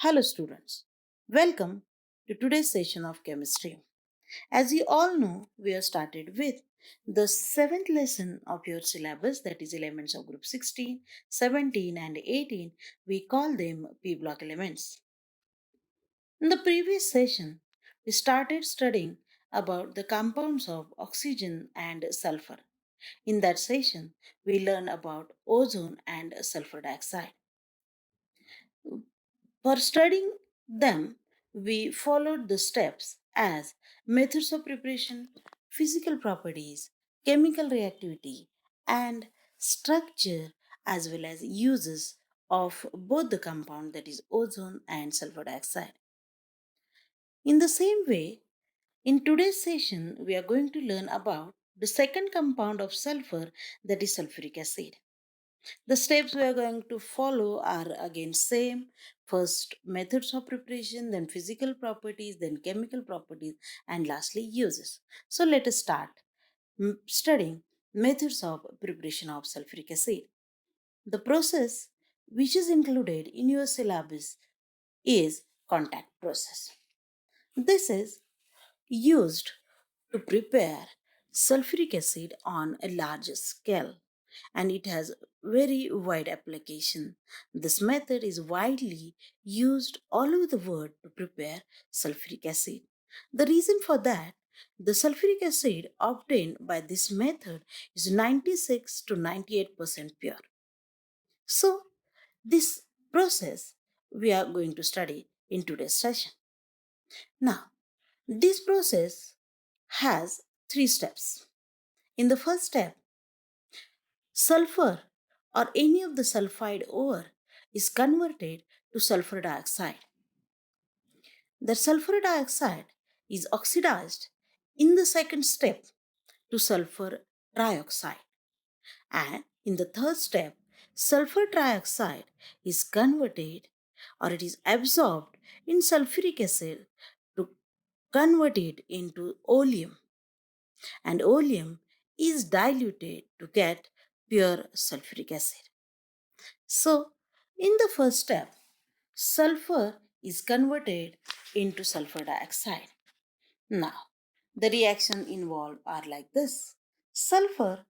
Hello, students. Welcome to today's session of chemistry. As you all know, we have started with the seventh lesson of your syllabus, that is, elements of group 16, 17, and 18. We call them P block elements. In the previous session, we started studying about the compounds of oxygen and sulfur. In that session, we learned about ozone and sulfur dioxide. For studying them, we followed the steps as methods of preparation, physical properties, chemical reactivity, and structure, as well as uses of both the compound, that is ozone and sulfur dioxide. In the same way, in today's session, we are going to learn about the second compound of sulfur, that is sulfuric acid. The steps we are going to follow are again same. First, methods of preparation, then physical properties, then chemical properties, and lastly, uses. So let us start studying methods of preparation of sulfuric acid. The process which is included in your syllabus is contact process. This is used to prepare sulfuric acid on a large scale, and it has very wide application. This method is widely used all over the world to prepare sulfuric acid. The reason for that, the sulfuric acid obtained by this method is 96 to 98% pure. So, this process we are going to study in today's session. Now, this process has three steps. In the first step, sulfur or any of the sulfide ore is converted to sulfur dioxide. The sulfur dioxide is oxidized in the second step to sulfur trioxide. And in the third step, sulfur trioxide is converted or it is absorbed in sulfuric acid to convert it into oleum, and oleum is diluted to get pure sulfuric acid. So, in the first step, sulfur is converted into sulfur dioxide. Now, the reaction involved are like this. Sulfur,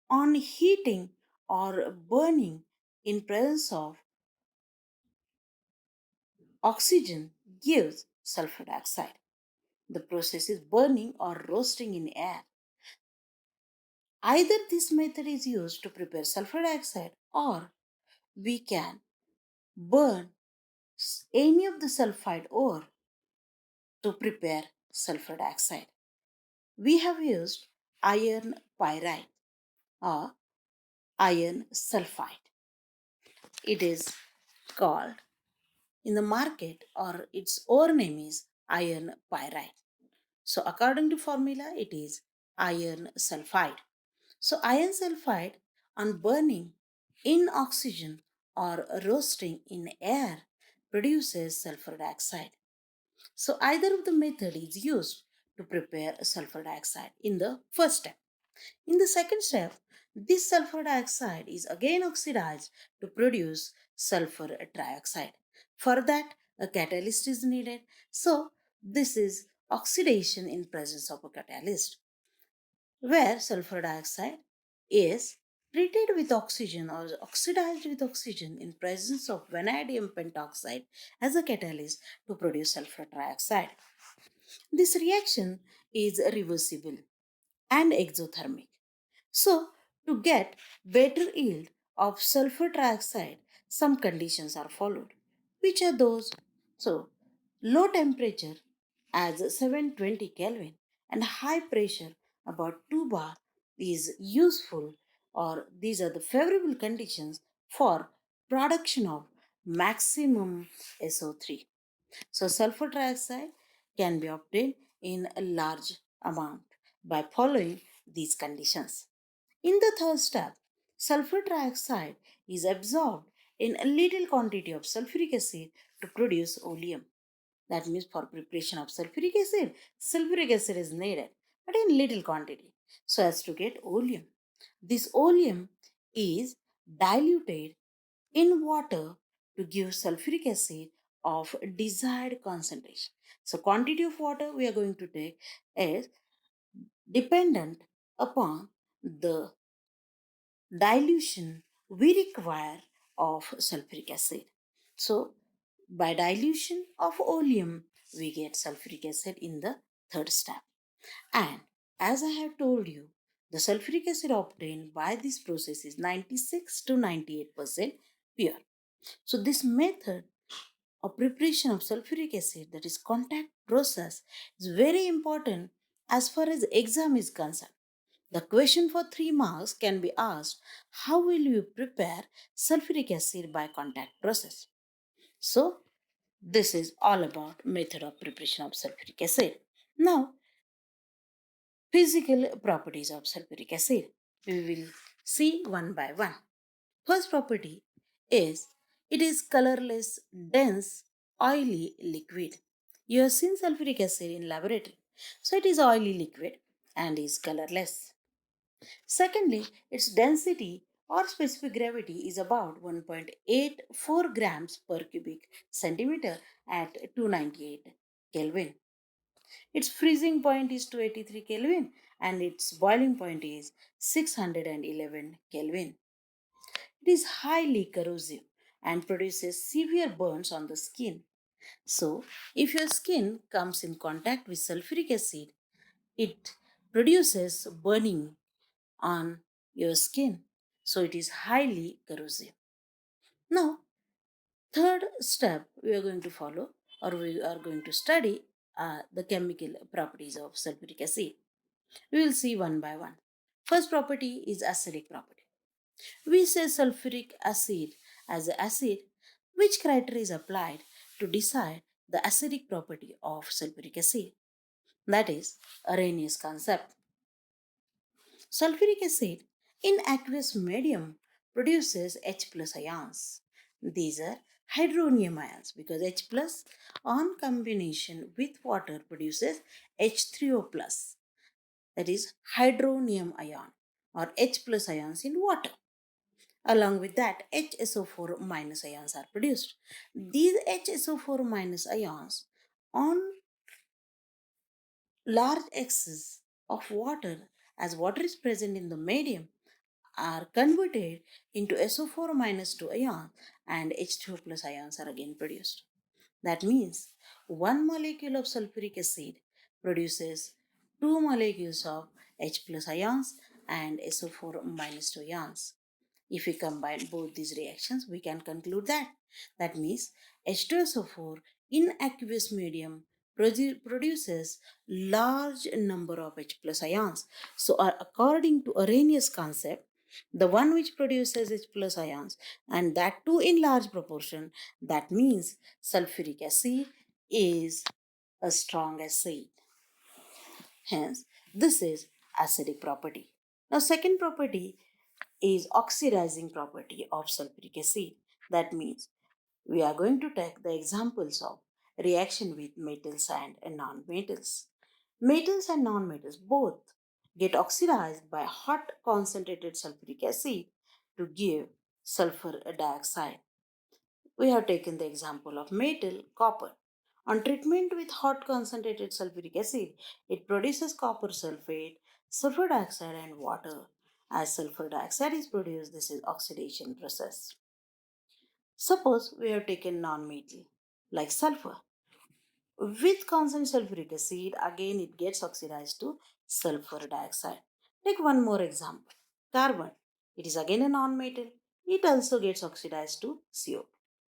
on heating or burning in presence of oxygen, gives sulfur dioxide. The process is burning or roasting in air. Either this method is used to prepare sulfur dioxide, or we can burn any of the sulfide ore to prepare sulfur dioxide. We have used iron pyrite or iron sulfide. It is called in the market, or its ore name is iron pyrite. So according to formula, it is iron sulfide. So iron sulfide, on burning in oxygen or roasting in air, produces sulfur dioxide. So either of the method is used to prepare sulfur dioxide in the first step. In the second step, this sulfur dioxide is again oxidized to produce sulfur trioxide. For that, a catalyst is needed. So this is oxidation in presence of a catalyst, where sulfur dioxide is treated with oxygen or oxidized with oxygen in presence of vanadium pentoxide as a catalyst to produce sulfur trioxide. This reaction is reversible and exothermic. So, to get better yield of sulfur trioxide, some conditions are followed. Which are those? So, low temperature as 720 Kelvin and high pressure about 2 bar is useful, or these are the favorable conditions for production of maximum SO3. So, sulfur trioxide can be obtained in a large amount by following these conditions. In the third step, sulfur trioxide is absorbed in a little quantity of sulfuric acid to produce oleum. That means for preparation of sulfuric acid is needed, but in little quantity, so as to get oleum. This oleum is diluted in water to give sulfuric acid of desired concentration. So quantity of water we are going to take is dependent upon the dilution we require of sulfuric acid. So by dilution of oleum, we get sulfuric acid in the third step. And as I have told you, the sulfuric acid obtained by this process is 96 to 98% pure. So this method of preparation of sulfuric acid, that is contact process, is very important as far as exam is concerned. The question for 3 marks can be asked, how will you prepare sulfuric acid by contact process? So this is all about method of preparation of sulfuric acid. Now, physical properties of sulfuric acid. We will see one by one. First property is it is colorless, dense, oily liquid. You have seen sulfuric acid in laboratory. So it is oily liquid and is colorless. Secondly, its density or specific gravity is about 1.84 grams per cubic centimeter at 298 Kelvin. Its freezing point is 283 Kelvin and its boiling point is 611 Kelvin. It is highly corrosive and produces severe burns on the skin. So, if your skin comes in contact with sulfuric acid, it produces burning on your skin. So, it is highly corrosive. Now, third step we are going to follow or we are going to study the chemical properties of sulfuric acid. We will see one by one. First property is acidic property. We say sulfuric acid as an acid. Which criteria is applied to decide the acidic property of sulfuric acid? That is Arrhenius concept. Sulfuric acid in aqueous medium produces H plus ions. These are hydronium ions because H plus on combination with water produces H3O plus, that is hydronium ion or H plus ions in water. Along with that, HSO4 minus ions are produced. These HSO4 minus ions on large excess of water, as water is present in the medium, are converted into SO4 minus 2 ions and H2O plus ions are again produced. That means one molecule of sulfuric acid produces two molecules of H plus ions and SO4 minus 2 ions. If we combine both these reactions, we can conclude that. That means H2SO4 in aqueous medium produces large number of H plus ions. So according to Arrhenius concept, the one which produces H plus ions and that too in large proportion, that means sulfuric acid is a strong acid. Hence, this is acidic property. Now, second property is oxidizing property of sulfuric acid. That means we are going to take the examples of reaction with metals and non-metals. Metals and non-metals both get oxidized by hot concentrated sulfuric acid to give sulfur dioxide. We have taken the example of metal, copper. On treatment with hot concentrated sulfuric acid, it produces copper sulfate, sulfur dioxide, and water. As sulfur dioxide is produced, this is oxidation process. Suppose we have taken non-metal like sulfur. With constant sulfuric acid, again it gets oxidized to sulfur dioxide. Take one more example. Carbon. It is again a non-metal. It also gets oxidized to CO.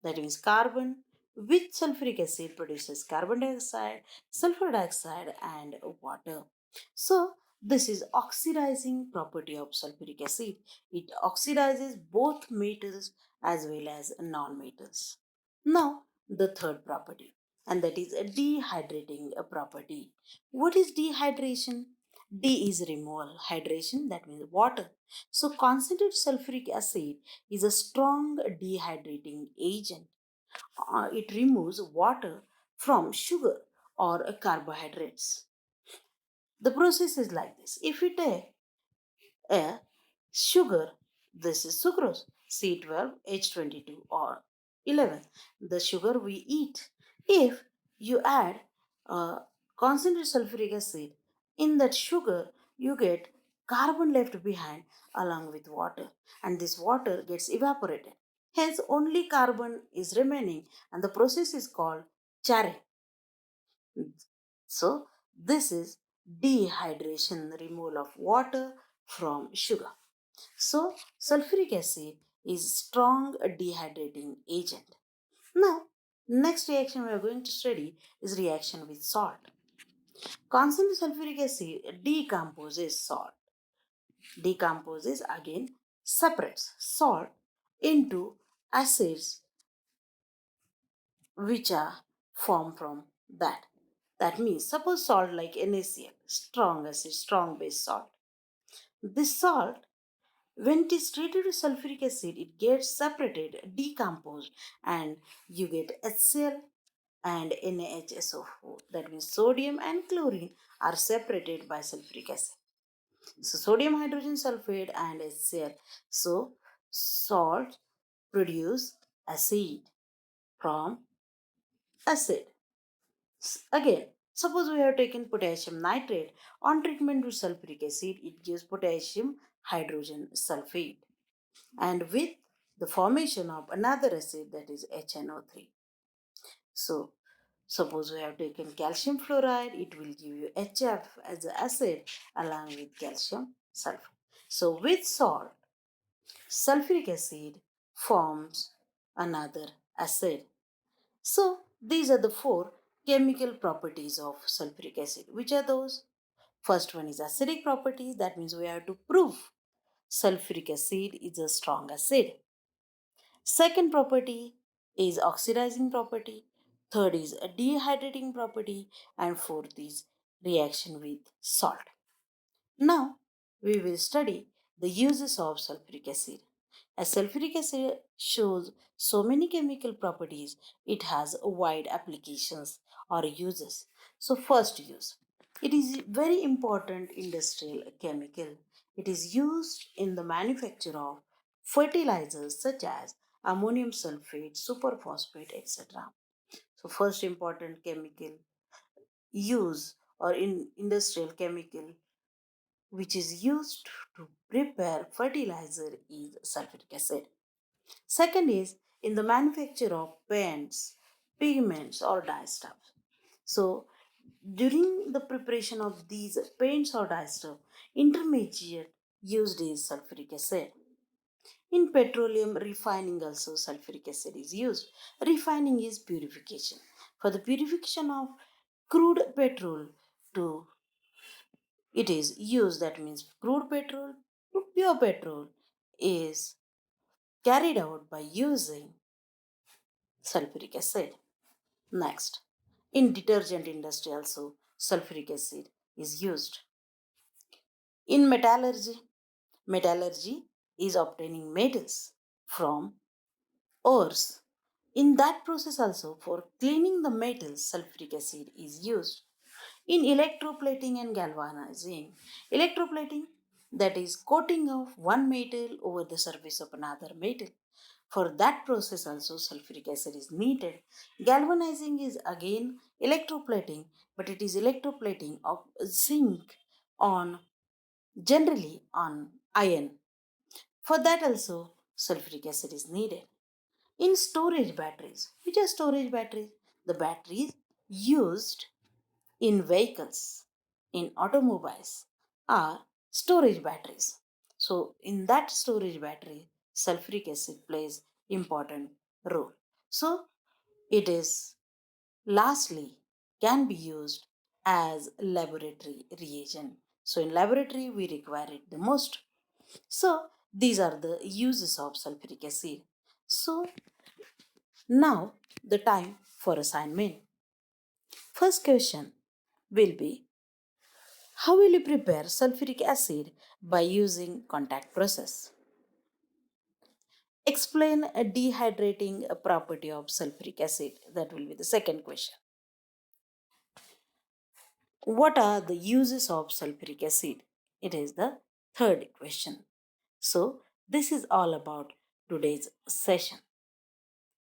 That means carbon with sulfuric acid produces carbon dioxide, sulfur dioxide, and water. So, this is oxidizing property of sulfuric acid. It oxidizes both metals as well as non-metals. Now, the third property, and that is a dehydrating property. What is dehydration? D is removal. Hydration, that means water. So, concentrated sulfuric acid is a strong dehydrating agent. It removes water from sugar or carbohydrates. The process is like this. If we take a sugar, this is sucrose, C12H22 or 11. The sugar we eat. If you add concentrated sulfuric acid in that sugar, you get carbon left behind along with water, and this water gets evaporated. Hence, only carbon is remaining, and the process is called charring. So, this is dehydration, removal of water from sugar. So, sulfuric acid is strong dehydrating agent. Now, next reaction we are going to study is reaction with salt. Concentrated sulfuric acid decomposes salt. Decomposes again, separates salt into acids which are formed from that. That means, suppose salt like NaCl, strong acid, strong base salt. This salt, when it is treated with sulfuric acid, it gets separated, decomposed, and you get HCl and NaHSO4. That means sodium and chlorine are separated by sulfuric acid. So sodium hydrogen sulfate and HCl. So salt produce acid from acid. Again, suppose we have taken potassium nitrate. On treatment with sulfuric acid, it gives potassium hydrogen sulfate. And with the formation of another acid, that is HNO3. So, suppose we have taken calcium fluoride, it will give you HF as an acid along with calcium sulfate. So, with salt, sulfuric acid forms another acid. So, these are the four chemical properties of sulfuric acid. Which are those? First one is acidic properties, that means we have to prove sulfuric acid is a strong acid. Second property is oxidizing property. Third is a dehydrating property. And fourth is reaction with salt. Now we will study the uses of sulfuric acid. As sulfuric acid shows so many chemical properties, it has wide applications or uses. So first use. It is very important industrial chemical. It is used in the manufacture of fertilizers such as ammonium sulfate, superphosphate, etc. So first important chemical use or in industrial chemical which is used to prepare fertilizer is sulfuric acid. Second is in the manufacture of paints, pigments, or dyestuffs. So, during the preparation of these paints or dyestuff, intermediate used is sulfuric acid. In petroleum refining, also sulfuric acid is used. Refining is purification. For the purification of crude petrol to it is used, that means crude petrol to pure petrol is carried out by using sulfuric acid. Next, in detergent industry also sulfuric acid is used. In metallurgy is obtaining metals from ores. In that process also for cleaning the metals sulfuric acid is used. In electroplating and galvanizing, electroplating, that is coating of one metal over the surface of another metal. For that process also sulfuric acid is needed. Galvanizing is again electroplating, but it is electroplating of zinc on generally on iron. For that also sulfuric acid is needed. In storage batteries, which are storage batteries? The batteries used in vehicles, in automobiles, are storage batteries. So, in that storage battery, sulfuric acid plays important role. So, it is lastly can be used as laboratory reagent. So, in laboratory we require it the most. So, these are the uses of sulfuric acid. So, now the time for assignment. First question will be, how will you prepare sulfuric acid by using contact process? Explain a dehydrating property of sulfuric acid. That will be the second question. What are the uses of sulfuric acid? It is the third question. So, this is all about today's session.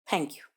Thank you.